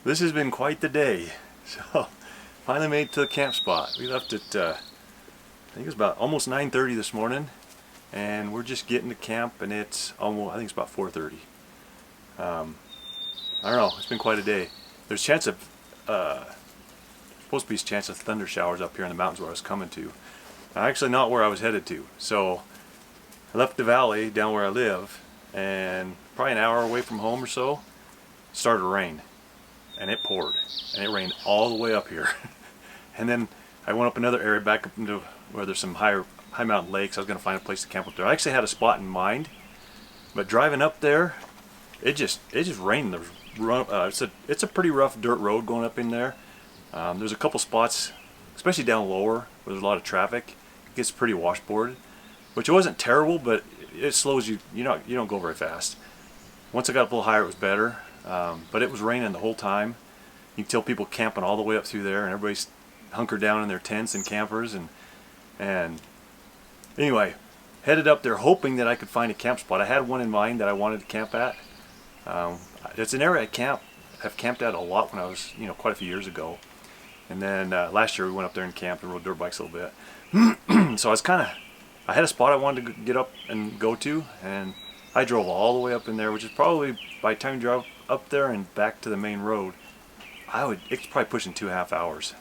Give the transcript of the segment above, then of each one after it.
This has been quite the day. So, finally made it to the camp spot. We left at, I think it was about almost 9:30 this morning, and we're just getting to camp, and it's almost, I think it's about 4:30. I don't know, it's been quite a day. There's a chance of, supposed to be a chance of thunder showers up here in the mountains where I was coming to. Actually not where I was headed to. So, I left the valley down where I live, and probably an hour away from home or so, it started to rain. And it poured, and it rained all the way up here. And then I went up another area back up into where there's some high mountain lakes. I was going to find a place to camp up there. I actually had a spot in mind, but driving up there, it just rained. It's a pretty rough dirt road going up in there. There's a couple spots, especially down lower, where there's a lot of traffic. It gets pretty washboarded, which wasn't terrible, but it slows you. You don't go very fast. Once I got up a little higher, it was better. But it was raining the whole time. You can tell people camping all the way up through there, and everybody's hunkered down in their tents and campers. And anyway, headed up there hoping that I could find a camp spot. I had one in mind that I wanted to camp at. It's an area I've camped at a lot when I was, quite a few years ago. And then last year we went up there and camped and rode dirt bikes a little bit. So I had a spot I wanted to get up and go to, and I drove all the way up in there, which is probably, by the time you drive up there and back to the main road, it's probably pushing 2.5 hours.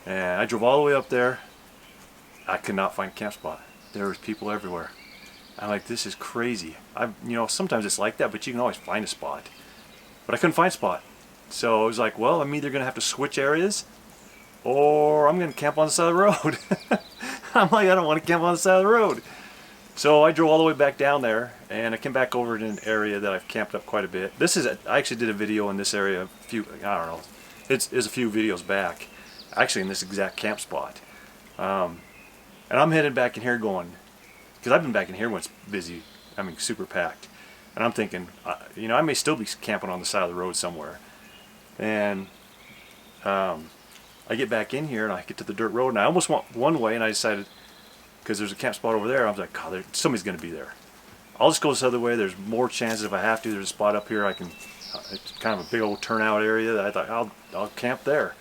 And I drove all the way up there. I could not find a camp spot. There was people everywhere. I'm like, this is crazy. Sometimes it's like that, but you can always find a spot. But I couldn't find a spot. So I was like, well, I'm either going to have to switch areas, or I'm going to camp on the side of the road. I'm like, I don't want to camp on the side of the road. So I drove all the way back down there, and I came back over to an area that I've camped up quite a bit. I actually did a video in this area it's a few videos back, actually in this exact camp spot. And I'm headed back in here going, because I've been back in here when it's busy, super packed. And I'm thinking, I may still be camping on the side of the road somewhere. And I get back in here, and I get to the dirt road, and I almost went one way, and I decided, because there's a camp spot over there, I was like, God, somebody's going to be there. I'll just go this other way. There's more chances if I have to. There's a spot up here it's kind of a big old turnout area that I thought I'll camp there.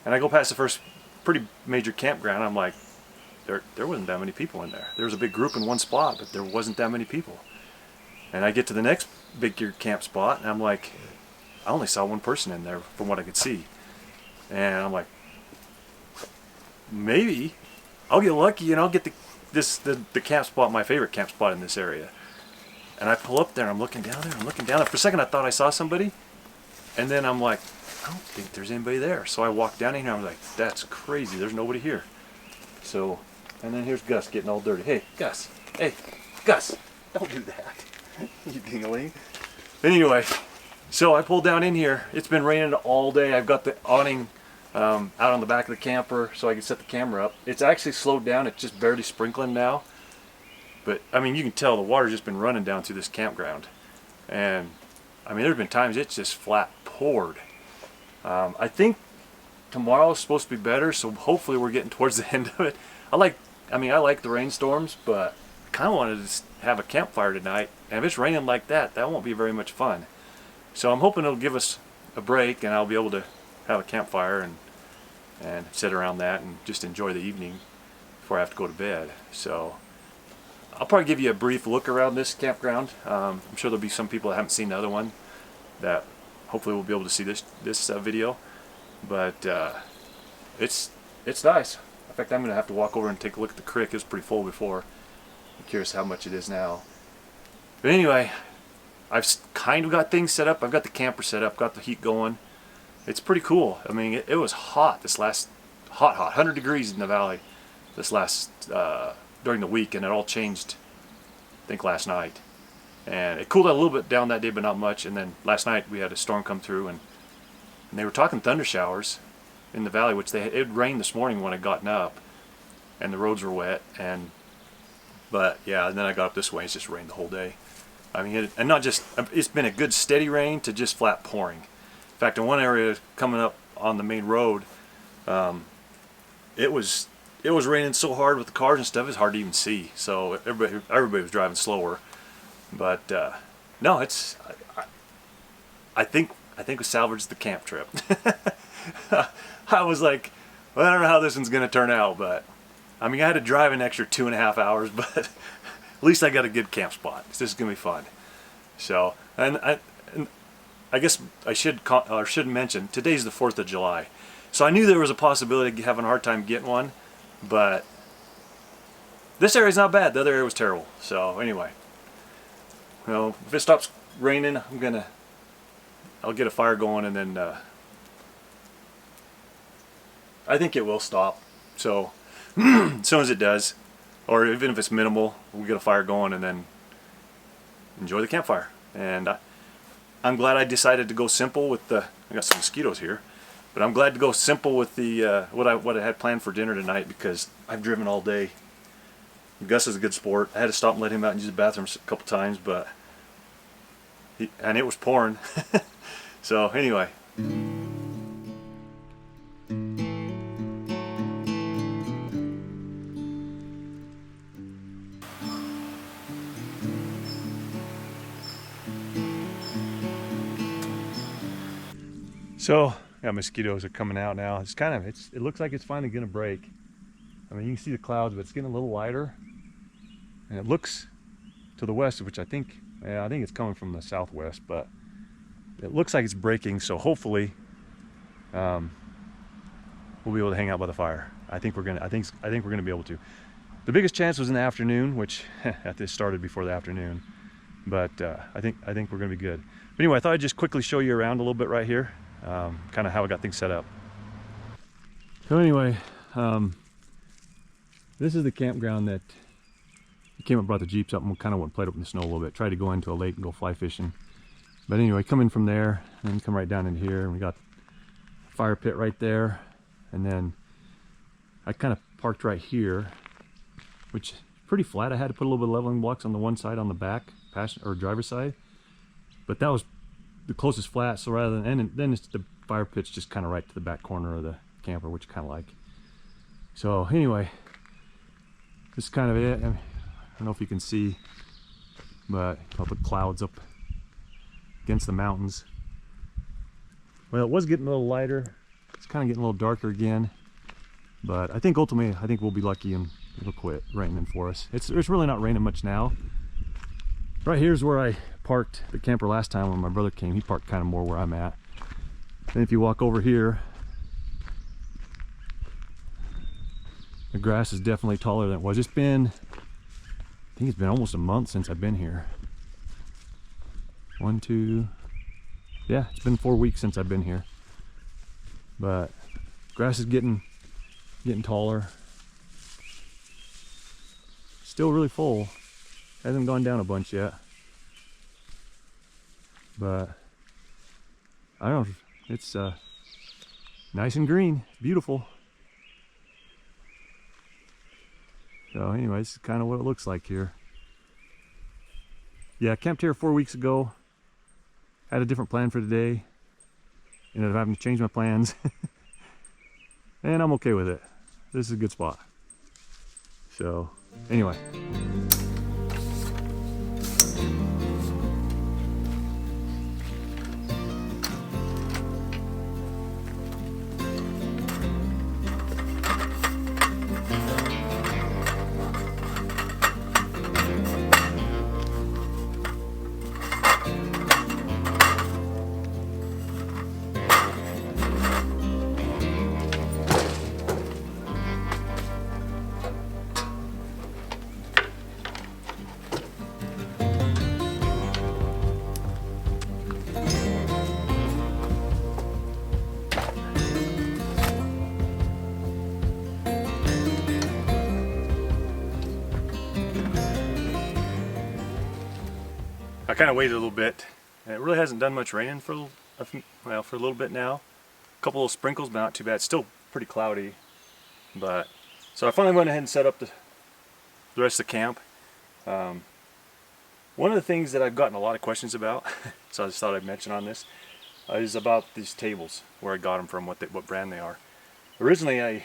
And I go past the first pretty major campground. I'm like, there wasn't that many people in there. There was a big group in one spot, but there wasn't that many people. And I get to the next big camp spot, and I'm like, I only saw one person in there from what I could see. And I'm like, maybe I'll get lucky and I'll get the camp spot, my favorite camp spot in this area. And I pull up there and I'm looking down there. For a second I thought I saw somebody, and then I'm like, I don't think there's anybody there. So I walked down in here and I'm like, that's crazy, there's nobody here. So, and then here's Gus getting all dirty. Hey Gus, don't do that. You ding-a-ling. Anyway, so I pulled down in here. It's been raining all day. I've got the awning out on the back of the camper so I can set the camera up. It's actually slowed down. It's just barely sprinkling now. But, you can tell the water's just been running down through this campground. And, there's been times it's just flat poured. I think tomorrow's supposed to be better, so hopefully we're getting towards the end of it. I like the rainstorms, but I kind of wanted to have a campfire tonight. And if it's raining like that won't be very much fun. So I'm hoping it'll give us a break, and I'll be able to have a campfire and sit around that and just enjoy the evening before I have to go to bed. So I'll probably give you a brief look around this campground. I'm sure there'll be some people that haven't seen the other one that hopefully will be able to see this video. But it's nice. In fact, I'm going to have to walk over and take a look at the creek. It was pretty full before. I'm curious how much it is now. But anyway, I've kind of got things set up. I've got the camper set up, got the heat going. It's pretty cool. It was hot this last, hot, 100 degrees in the valley this last, during the week, and it all changed, I think, last night. And it cooled out a little bit down that day, but not much. And then last night we had a storm come through, and they were talking thunder showers in the valley, which it rained this morning when I gotten up, and the roads were wet. But yeah, and then I got up this way, it's just rained the whole day. And not just, it's been a good steady rain to just flat pouring. In fact, in one area coming up on the main road, it was raining so hard with the cars and stuff, it's hard to even see. So everybody was driving slower. But no, I think I think we salvaged the camp trip. I was like, well, I don't know how this one's gonna turn out, but I mean, I had to drive an extra 2.5 hours, but at least I got a good camp spot. This is gonna be fun. So, and I guess I should mention, today's the 4th of July. So I knew there was a possibility of having a hard time getting one, but this area's not bad. The other area was terrible. So anyway, well, if it stops raining, I'll get a fire going, and then I think it will stop. So as soon as it does, or even if it's minimal, we'll get a fire going and then enjoy the campfire. And I'm glad I decided to go simple with the, I got some mosquitoes here, but I'm glad to go simple with the what I had planned for dinner tonight, because I've driven all day. Gus is a good sport. I had to stop and let him out and use the bathroom a couple times, but and it was pouring. So anyway. So, yeah, mosquitoes are coming out now. It looks like it's finally gonna break. I mean, you can see the clouds, but it's getting a little lighter. And it looks to the west, which I think it's coming from the southwest, but it looks like it's breaking. So hopefully, we'll be able to hang out by the fire. I think we're gonna be able to. The biggest chance was in the afternoon, which this started before the afternoon, but I think we're gonna be good. But anyway, I thought I'd just quickly show you around a little bit right here. Kind of how I got things set up. So anyway, this is the campground that we came up, brought the Jeeps up, and we kind of went played up in the snow a little bit. Tried to go into a lake and go fly fishing. But anyway, come in from there and then come right down in here, and we got a fire pit right there. And then I kind of parked right here, which is pretty flat. I had to put a little bit of leveling blocks on the one side on the back, passenger or driver's side. But that was the closest flat, so rather than, and then it's the fire pit's just kind of right to the back corner of the camper, which I kind of like. So anyway, this is kind of it. I don't know if you can see, but I'll put clouds up against the mountains. Well, it was getting a little lighter. It's kind of getting a little darker again, but I think ultimately, we'll be lucky and it'll quit raining for us. It's really not raining much now. Right here's where I parked the camper last time when my brother came. He parked kind of more where I'm at. Then if you walk over here, the grass is definitely taller than it was. I think it's been almost a month since I've been here. Yeah, it's been 4 weeks since I've been here. But grass is getting taller. Still really full. Hasn't gone down a bunch yet. But I don't know, it's nice and green, beautiful. So anyway, this is kind of what it looks like here. Yeah, I camped here 4 weeks ago. Had a different plan for today. Ended up having to change my plans. And I'm okay with it. This is a good spot. So anyway. I kind of waited a little bit, and it really hasn't done much raining for a little bit now. A couple of sprinkles, but not too bad. It's still pretty cloudy, but so I finally went ahead and set up the rest of the camp. One of the things that I've gotten a lot of questions about, so I just thought I'd mention on this, is about these tables, where I got them from, what brand they are. Originally, I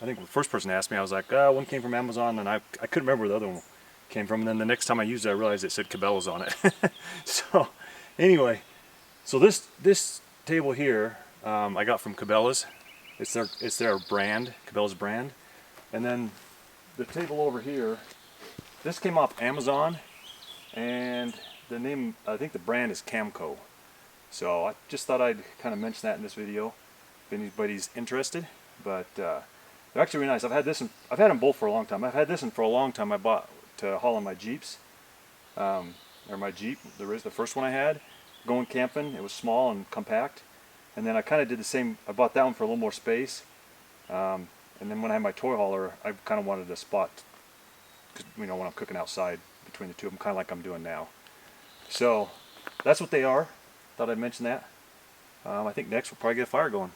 think the first person asked me, I was like, one came from Amazon, and I couldn't remember where the other one came from, and then the next time I used it, I realized it said Cabela's on it. So anyway, So this table here, I got from Cabela's. It's their brand, Cabela's brand. And then the table over here, this came off Amazon, and the name, I think the brand is Camco. So I just thought I'd kind of mention that in this video, if anybody's interested. But they're actually really nice. I've had them both for a long time. I've had this one for a long time. I bought to haul on my Jeeps, or my Jeep. The first one I had, going camping. It was small and compact. And then I kind of did the same. I bought that one for a little more space. And then when I had my toy hauler, I kind of wanted a spot, when I'm cooking outside between the two of them, kind of like I'm doing now. So that's what they are. Thought I'd mention that. I think next we'll probably get a fire going.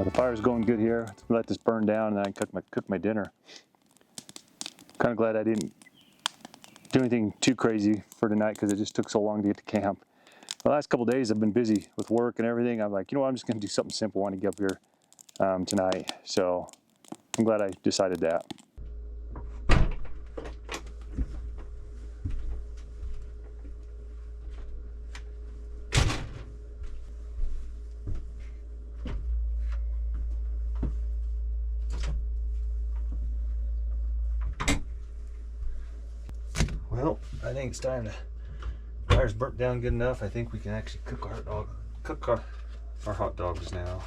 The fire's going good here. Let's let this burn down, and then I can cook my dinner. Kind of glad I didn't do anything too crazy for tonight because it just took so long to get to camp. The last couple of days I've been busy with work and everything. I'm like, I'm just going to do something simple when I get up here tonight. So I'm glad I decided that. Well, I think it's time to. Fire's burnt down good enough. I think we can actually cook our hot dogs now.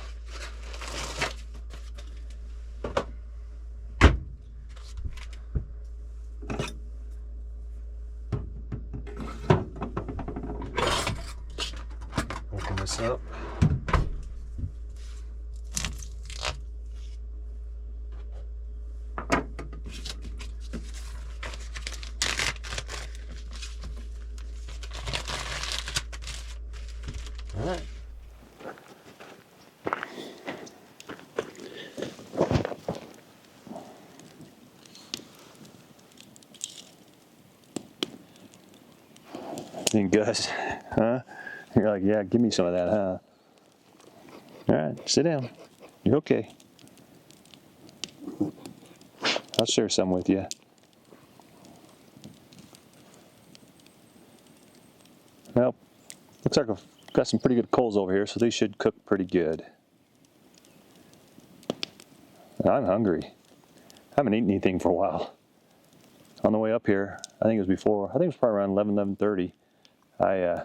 Open this up. All right. Think Gus, huh? You're like, yeah, give me some of that, huh? All right, sit down. You're okay. I'll share some with you. Well, looks like I've got some pretty good coals over here, so they should cook pretty good. I'm hungry. I haven't eaten anything for a while. On the way up here, I think it was probably around 11:30. I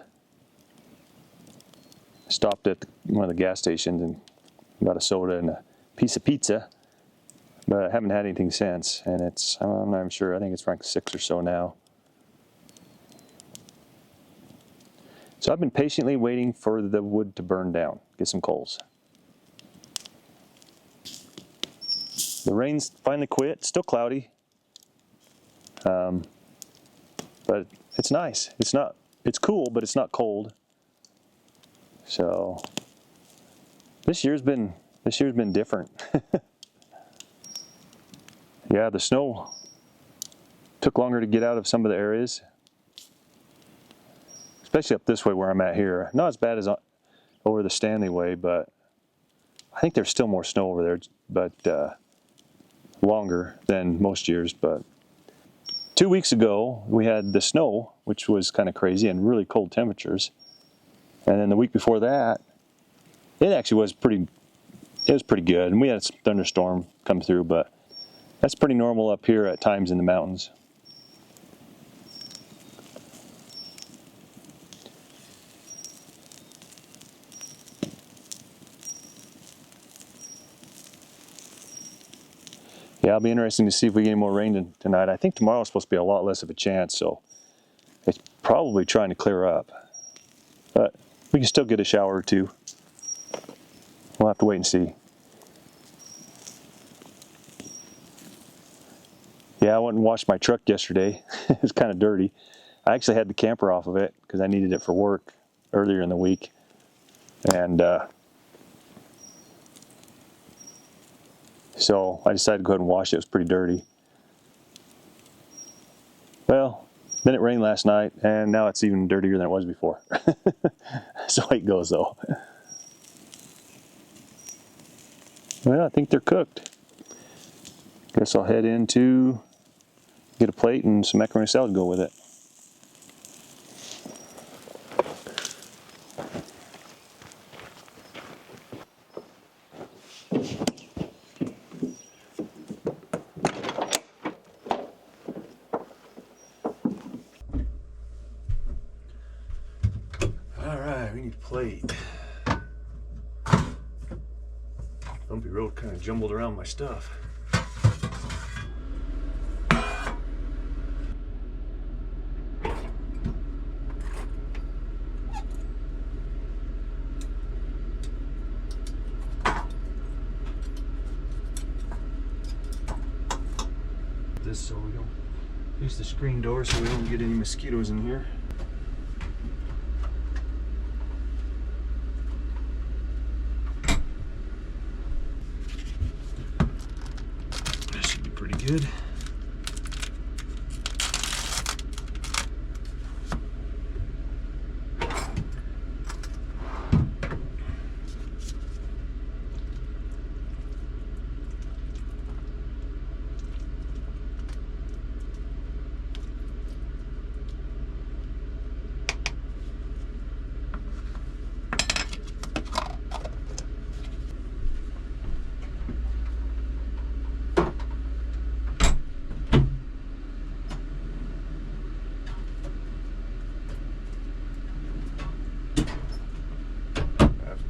stopped at one of the gas stations and got a soda and a piece of pizza, but I haven't had anything since. And I'm not even sure. I think it's around 6 or so now. So I've been patiently waiting for the wood to burn down, get some coals. The rain's finally quit. It's still cloudy, but it's nice. It's cool, but it's not cold. So this year's been different. Yeah, the snow took longer to get out of some of the areas, especially up this way where I'm at here. Not as bad as over the Stanley way, but I think there's still more snow over there, but longer than most years. But 2 weeks ago we had the snow, which was kind of crazy, and really cold temperatures. And then the week before that, it actually was pretty good. And we had a thunderstorm come through, but that's pretty normal up here at times in the mountains. Yeah, it'll be interesting to see if we get any more rain tonight. I think tomorrow's supposed to be a lot less of a chance, so it's probably trying to clear up. But we can still get a shower or two. We'll have to wait and see. Yeah, I went and washed my truck yesterday. It was kind of dirty. I actually had the camper off of it because I needed it for work earlier in the week. And so I decided to go ahead and wash it. It was pretty dirty. Well, then it rained last night, and now it's even dirtier than it was before. That's the way it goes, though. Well, I think they're cooked. Guess I'll head in to get a plate and some macaroni salad to go with it. Alright, we need a plate. Bumpy road kind of jumbled around my stuff. This so we don't use the screen door so we don't get any mosquitoes in here. That should be pretty good.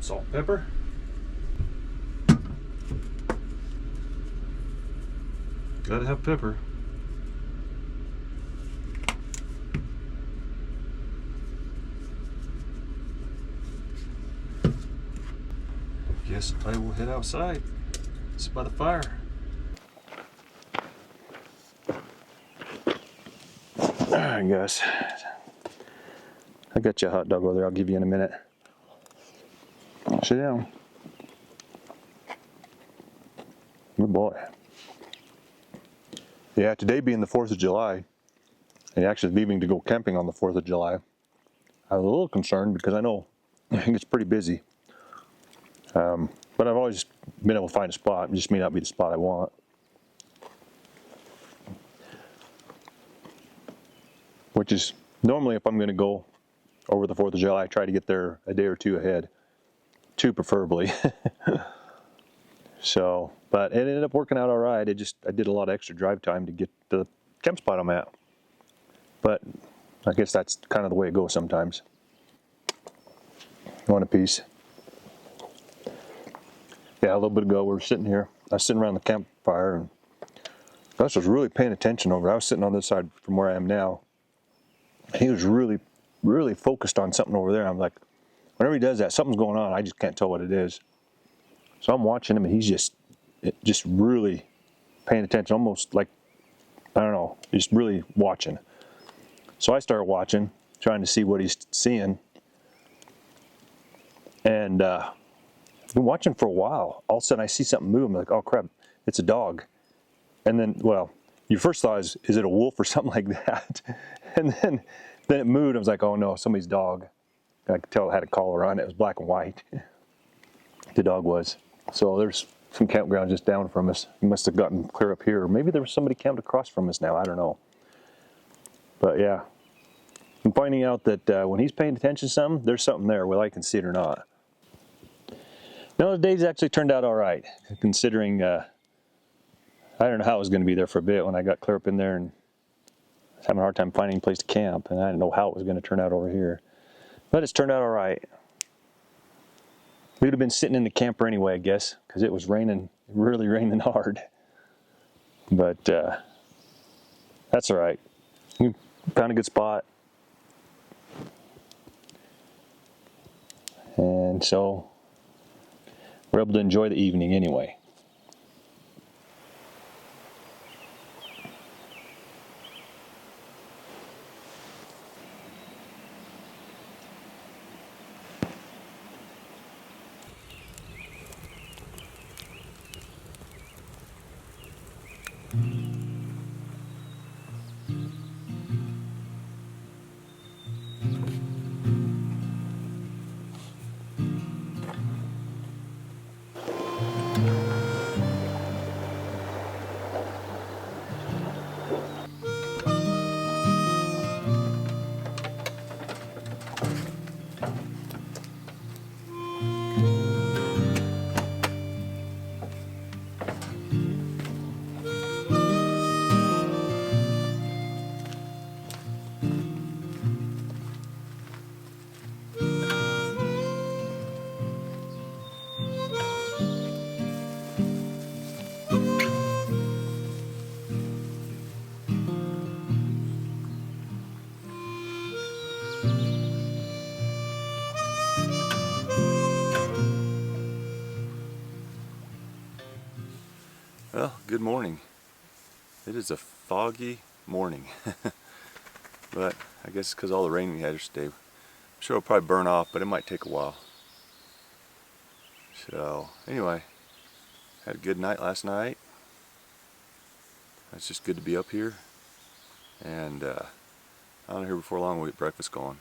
Salt and pepper. Gotta have pepper. Guess I will head outside. Sit by the fire. Alright guys. I got you a hot dog over there, I'll give you in a minute. Sit down. Good boy. Yeah, today being the 4th of July, and actually leaving to go camping on the 4th of July, I was a little concerned because I know it gets pretty busy. But I've always been able to find a spot. It just may not be the spot I want. Which is normally if I'm going to go over the 4th of July, I try to get there a day or two ahead. 2 preferably. So, but it ended up working out all right. I did a lot of extra drive time to get the camp spot I'm at. But I guess that's kind of the way it goes sometimes. You want a piece? Yeah, a little bit ago we were sitting here. I was sitting around the campfire and Gus was really paying attention over. I was sitting on this side from where I am now. He was really focused on something over there. I'm like, whenever he does that, something's going on. I just can't tell what it is. So I'm watching him, and he's just really paying attention, almost like, I don't know, just really watching. So I started watching, trying to see what he's seeing. And I've been watching for a while. All of a sudden I see something move. I'm like, oh crap, it's a dog. And then, well, your first thought is it a wolf or something like that? And then it moved. I was like, oh no, somebody's dog. I could tell it had a collar on it. It was black and white. The dog was. So there's some campground just down from us. He must have gotten clear up here. Maybe there was somebody camped across from us now. I don't know. But yeah, I'm finding out that when he's paying attention to something, there's something there, whether I can see it or not. No, the days actually turned out all right, considering I don't know how I was going to be there for a bit when I got clear up in there and was having a hard time finding a place to camp, and I didn't know how it was going to turn out over here. But it's turned out all right. We would have been sitting in the camper anyway, I guess, because it was raining, really raining hard. But that's all right. We found a good spot. And so we're able to enjoy the evening anyway. Well, good morning. It is a foggy morning, but I guess because all the rain we had yesterday, I'm sure it'll probably burn off, but it might take a while. So anyway, had a good night last night. It's just good to be up here, and I don't know, here before long we'll get breakfast going.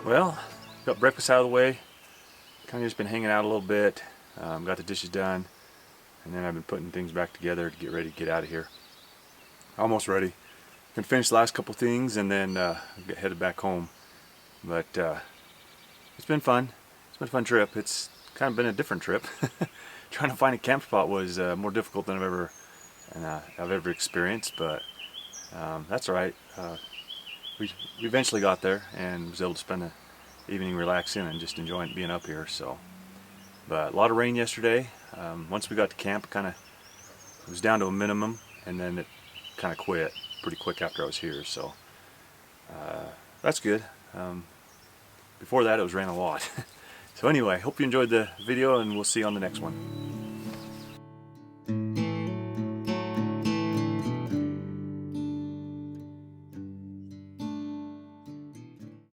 Well, got breakfast out of the way, kind of just been hanging out a little bit, got the dishes done, and then I've been putting things back together to get ready to get out of here. Almost ready. Can finish the last couple things and then get headed back home. But it's been fun. It's been a fun trip. It's kind of been a different trip. Trying to find a camp spot was more difficult than I've ever experienced, but that's all right. We eventually got there and was able to spend the evening relaxing and just enjoying being up here. So, but a lot of rain yesterday. Once we got to camp, it was down to a minimum, and then it kind of quit pretty quick after I was here. So that's good. Before that, it was raining a lot. So anyway, hope you enjoyed the video, and we'll see you on the next one.